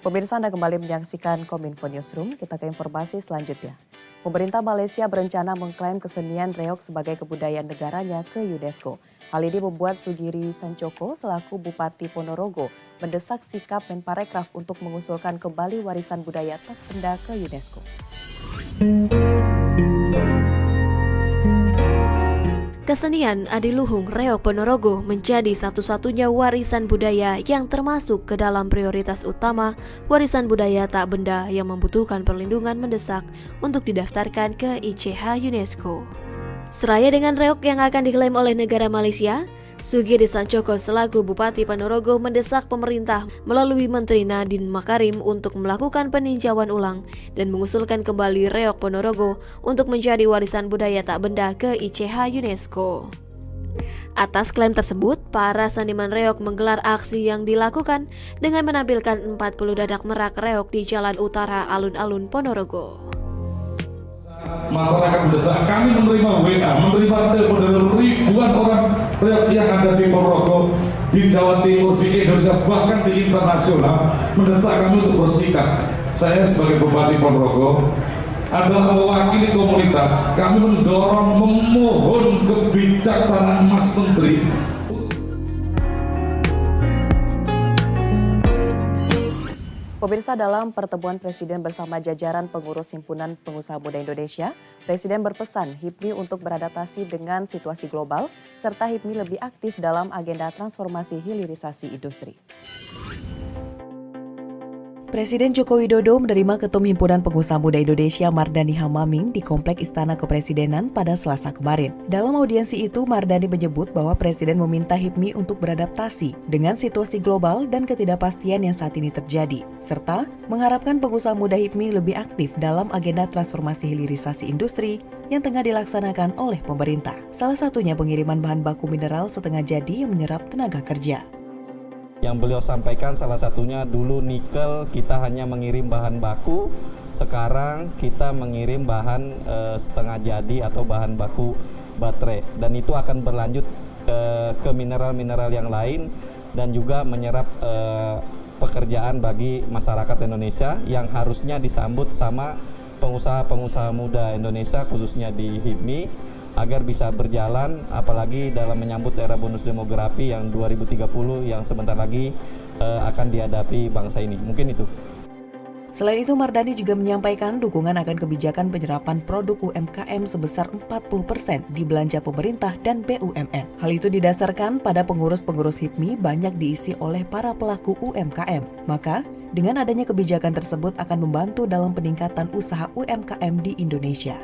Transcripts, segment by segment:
Pemirsa, Anda kembali menyaksikan Kominfo Newsroom. Kita ke informasi selanjutnya. Pemerintah Malaysia berencana mengklaim kesenian reog sebagai kebudayaan negaranya ke UNESCO. Hal ini membuat Sugiri Sancoko selaku Bupati Ponorogo mendesak sikap Menparekraf untuk mengusulkan kembali warisan budaya tak benda ke UNESCO. Kesenian Adiluhung Reog Ponorogo menjadi satu-satunya warisan budaya yang termasuk ke dalam prioritas utama warisan budaya tak benda yang membutuhkan perlindungan mendesak untuk didaftarkan ke ICH UNESCO. Seraya dengan reog yang akan diklaim oleh negara Malaysia, Sugiri Sancoko selaku Bupati Ponorogo mendesak pemerintah melalui Menteri Nadine Makarim untuk melakukan peninjauan ulang dan mengusulkan kembali reog Ponorogo untuk menjadi warisan budaya tak benda ke ICH UNESCO. Atas klaim tersebut, para seniman reog menggelar aksi yang dilakukan dengan menampilkan 40 dadak merak reog di Jalan Utara Alun-Alun Ponorogo. Masyarakat mendesak, kami menerima WA, menerima telepon dari ribuan orang yang ada di Ponorogo, di Jawa Timur, di Indonesia, bahkan di internasional, mendesak kami untuk bersikap. Saya sebagai Bupati Ponorogo adalah mewakili komunitas. Kami mendorong, memohon kebijaksanaan Mas Menteri. Pemirsa, dalam pertemuan Presiden bersama jajaran pengurus Himpunan Pengusaha Muda Indonesia, Presiden berpesan HIPMI untuk beradaptasi dengan situasi global, serta HIPMI lebih aktif dalam agenda transformasi hilirisasi industri. Presiden Joko Widodo menerima Ketum Himpunan Pengusaha Muda Indonesia Mardani Hamaming di Komplek Istana Kepresidenan pada Selasa kemarin. Dalam audiensi itu, Mardani menyebut bahwa Presiden meminta HIPMI untuk beradaptasi dengan situasi global dan ketidakpastian yang saat ini terjadi, serta mengharapkan pengusaha muda HIPMI lebih aktif dalam agenda transformasi hilirisasi industri yang tengah dilaksanakan oleh pemerintah. Salah satunya pengiriman bahan baku mineral setengah jadi yang menyerap tenaga kerja. Yang beliau sampaikan salah satunya dulu nikel kita hanya mengirim bahan baku, sekarang kita mengirim bahan setengah jadi atau bahan baku baterai, dan itu akan berlanjut ke mineral-mineral yang lain dan juga menyerap pekerjaan bagi masyarakat Indonesia yang harusnya disambut sama pengusaha-pengusaha muda Indonesia khususnya di HIPMI agar bisa berjalan, apalagi dalam menyambut era bonus demografi yang 2030 yang sebentar lagi akan dihadapi bangsa ini. Mungkin itu. Selain itu, Mardani juga menyampaikan dukungan akan kebijakan penyerapan produk UMKM sebesar 40% di belanja pemerintah dan BUMN. Hal itu didasarkan pada pengurus-pengurus HIPMI banyak diisi oleh para pelaku UMKM. Maka, dengan adanya kebijakan tersebut akan membantu dalam peningkatan usaha UMKM di Indonesia.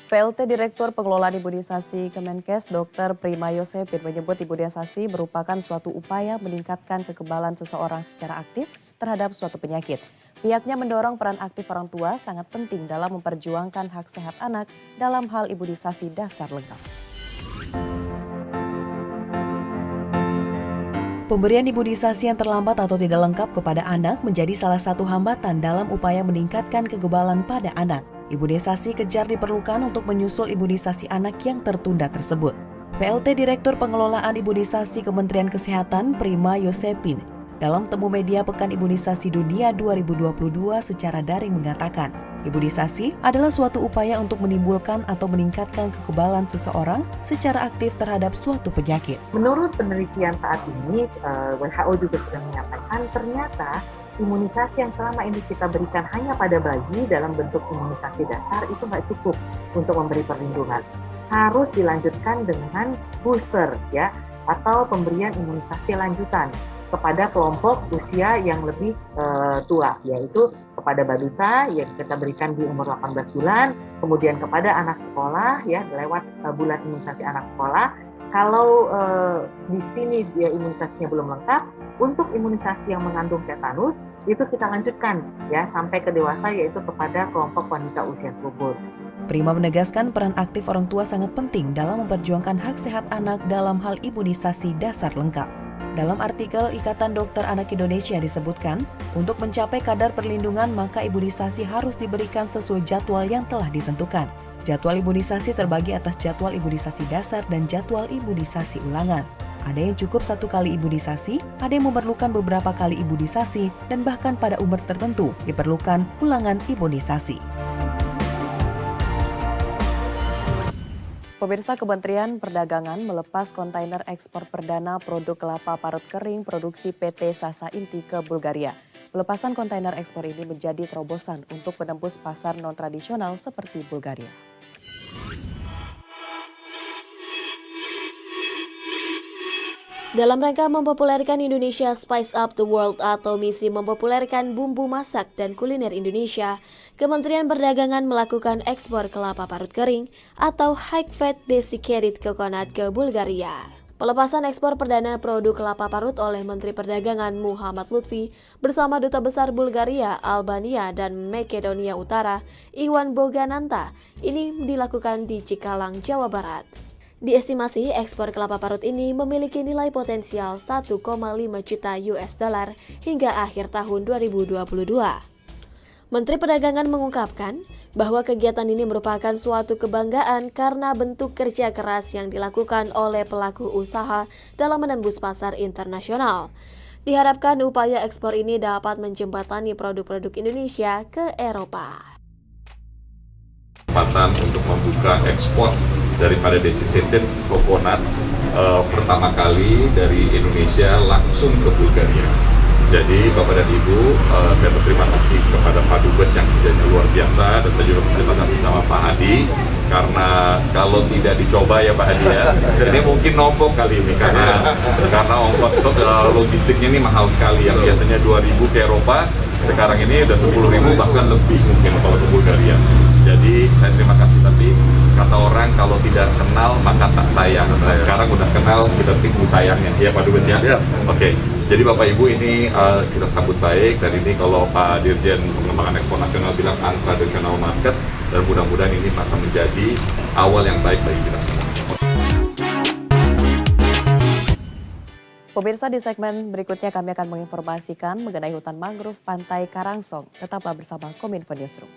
PLT Direktur Pengelolaan Imunisasi Kemenkes Dr. Prima Yosepin menyebut imunisasi merupakan suatu upaya meningkatkan kekebalan seseorang secara aktif terhadap suatu penyakit. Pihaknya mendorong peran aktif orang tua sangat penting dalam memperjuangkan hak sehat anak dalam hal imunisasi dasar lengkap. Pemberian imunisasi yang terlambat atau tidak lengkap kepada anak menjadi salah satu hambatan dalam upaya meningkatkan kekebalan pada anak. Imunisasi kejar diperlukan untuk menyusul imunisasi anak yang tertunda tersebut. PLT Direktur Pengelolaan Imunisasi Kementerian Kesehatan Prima Yosepin dalam temu media Pekan Imunisasi Dunia 2022 secara daring mengatakan, imunisasi adalah suatu upaya untuk menimbulkan atau meningkatkan kekebalan seseorang secara aktif terhadap suatu penyakit. Menurut penelitian saat ini, WHO juga sudah menyampaikan ternyata imunisasi yang selama ini kita berikan hanya pada bayi dalam bentuk imunisasi dasar itu nggak cukup untuk memberi perlindungan. Harus dilanjutkan dengan booster ya, atau pemberian imunisasi lanjutan kepada kelompok usia yang lebih tua, yaitu kepada balita yang kita berikan di umur 18 bulan, kemudian kepada anak sekolah ya lewat bulan imunisasi anak sekolah. Kalau di sini dia imunisasinya belum lengkap, untuk imunisasi yang mengandung tetanus itu kita lanjutkan ya sampai ke dewasa, yaitu kepada kelompok wanita usia subur. Prima menegaskan peran aktif orang tua sangat penting dalam memperjuangkan hak sehat anak dalam hal imunisasi dasar lengkap. Dalam artikel Ikatan Dokter Anak Indonesia disebutkan, untuk mencapai kadar perlindungan maka imunisasi harus diberikan sesuai jadwal yang telah ditentukan. Jadwal imunisasi terbagi atas jadwal imunisasi dasar dan jadwal imunisasi ulangan. Ada yang cukup 1 kali imunisasi, ada yang memerlukan beberapa kali imunisasi, dan bahkan pada umur tertentu diperlukan ulangan imunisasi. Pemirsa, Kementerian Perdagangan melepas kontainer ekspor perdana produk kelapa parut kering produksi PT Sasa Inti ke Bulgaria. Pelepasan kontainer ekspor ini menjadi terobosan untuk menembus pasar non-tradisional seperti Bulgaria. Dalam rangka mempopulerkan Indonesia Spice Up the World atau misi mempopulerkan bumbu masak dan kuliner Indonesia, Kementerian Perdagangan melakukan ekspor kelapa parut kering atau High Fat Desiccated Coconut ke Bulgaria. Pelepasan ekspor perdana produk kelapa parut oleh Menteri Perdagangan Muhammad Lutfi bersama Duta Besar Bulgaria, Albania, dan Makedonia Utara, Iwan Bogananta, ini dilakukan di Cikalang, Jawa Barat. Diestimasi ekspor kelapa parut ini memiliki nilai potensial 1,5 juta US dollar hingga akhir tahun 2022. Menteri Perdagangan mengungkapkan bahwa kegiatan ini merupakan suatu kebanggaan karena bentuk kerja keras yang dilakukan oleh pelaku usaha dalam menembus pasar internasional. Diharapkan upaya ekspor ini dapat menjembatani produk-produk Indonesia ke Eropa. Kesempatan untuk membuka ekspor daripada desiccated coconut pertama kali dari Indonesia langsung ke Bulgaria. Jadi Bapak dan Ibu, saya berterima kasih kepada Pak Dubes yang kerjanya luar biasa, dan saya juga berterima kasih sama Pak Hadi, karena kalau tidak dicoba ya Pak Hadi ya, ini mungkin nombok kali ini karena ongkos logistiknya ini mahal sekali, yang biasanya 2.000 ke Eropa, sekarang ini udah 10.000 bahkan lebih mungkin kalau ke Bulgaria. Jadi saya terima kasih, tapi kata orang kalau tidak kenal maka tak sayang. Nah, sekarang udah kenal, kita tunggu sayangnya ya Pak Dubes ya. Oke. Jadi Bapak Ibu, ini kita sambut baik, dan ini kalau Pak Dirjen Pengembangan Ekspor Nasional bilang untraditional market, dan mudah-mudahan ini akan menjadi awal yang baik bagi kita semua. Pemirsa, di segmen berikutnya kami akan menginformasikan mengenai hutan mangrove Pantai Karangsong. Tetaplah bersama Kominfo Newsroom.